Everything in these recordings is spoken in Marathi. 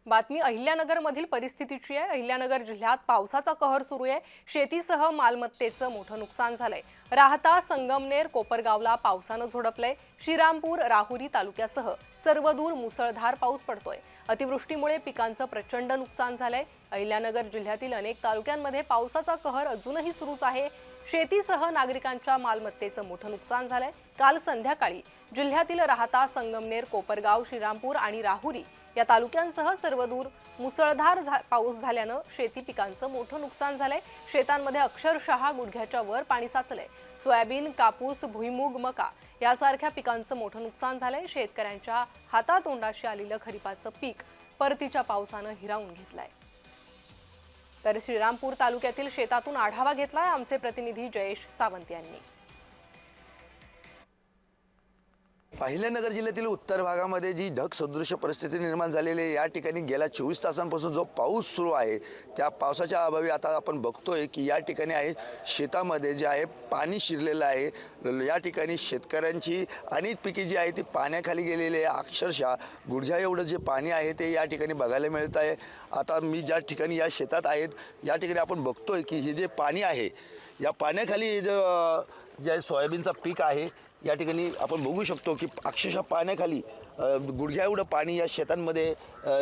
बातमी अहिल्यानगरमधील परिस्थितीची आहे। अहिल्यानगर जिल्ह्यात पावसाचा कहर सुरू आहे। शेतीसह मालमत्तेचं मोठं नुकसान झालंय। राहता, संगमनेर, कोपरगावला पावसानं झोडपलंय। श्रीरामपूर, राहुरी तालुक्यासह सर्वदूर मुसळधार पाऊस पडतोय। अतिवृष्टीमुळे पिकांचं प्रचंड नुकसान झालंय। अहिल्यानगर जिल्ह्यातील अनेक तालुक्यांमध्ये पावसाचा कहर अजूनही सुरूच आहे। शेतीसह नागरिकांच्या मालमत्तेचं मोठं नुकसान झालंय। काल संध्याकाळी जिल्ह्यातील राहता, संगमनेर, कोपरगाव, श्रीरामपूर आणि राहुरी या तालुक्यांसह सर्वदूर मुसळधार पाऊस झाल्यानं शेती पिकांचं मोठं नुकसान झालंय। शेतांमध्ये अक्षरशः गुडघ्याच्या वर पाणी साचलंय। सोयाबीन, कापूस, भुईमूग, मका यासारख्या पिकांचं मोठं नुकसान झालंय। शेतकऱ्यांच्या हातातोंडाशी आलेलं खरीपाचं पीक परतीच्या पावसानं हिरावून घेतलंय। तर श्रीरामपूर तालुक्यातील शेतातून आढावा घेतलाय आमचे प्रतिनिधी जयेश सावंत यांनी। अहिल्यानगर जिल्ह्यातील उत्तर भागामध्ये जी ढग सदृश परिस्थिती निर्माण झालेली आहे, या ठिकाणी गेल्या 24 तासांपासून जो पाऊस सुरू आहे त्या पावसाच्या अभावी आता आपण बघतोय की या ठिकाणी आहे शेतामध्ये जे आहे पाणी शिरलेलं आहे। या ठिकाणी शेतकऱ्यांची अनेक पिके जी आहे ती पाण्याखाली गेलेली आहे। अक्षरशः गुडघ्या एवढं जे पाणी आहे ते या ठिकाणी बघायला मिळत आहे। आता मी ज्या ठिकाणी या शेतात आहेत या ठिकाणी आपण बघतोय की हे जे पाणी आहे या पाण्याखाली जे सोयाबीनचं पीक आहे या ठिकाणी आपण बघू शकतो की अक्षरशः पाण्याखाली गुडघ्या एवढं पाणी या शेतांमध्ये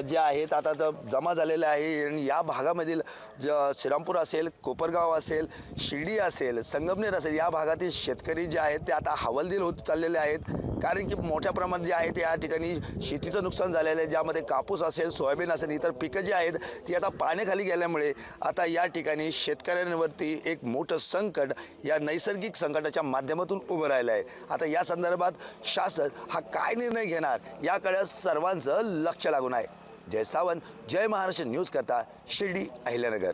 जे आहेत आता जमा झालेलं आहे। आणि या भागामधील श्रीरामपूर असेल, कोपरगाव असेल, शिर्डी असेल, संगमनेर असेल या भागातील शेतकरी जे आहेत ते आता हवालदिल होत चाललेले आहेत। कारण की मोठ्या प्रमाणात जे आहे ते या ठिकाणी शेतीचं नुकसान झालेलं आहे, ज्यामध्ये कापूस असेल, सोयाबीन असेल, इतर पिकं जी आहेत ती आता पाण्याखाली गेल्यामुळे आता या ठिकाणी शेतकऱ्यांवरती एक मोठं संकट या नैसर्गिक संकटाच्या माध्यमातून उभं राहिलं आहे। आता या संदर्भात शासन हा काय निर्णय घेणार याकडे सर्वांचं लक्ष लागून आहे। जय सावंत, जय महाराष्ट्र न्यूज करता शिर्डी, अहिल्यानगर।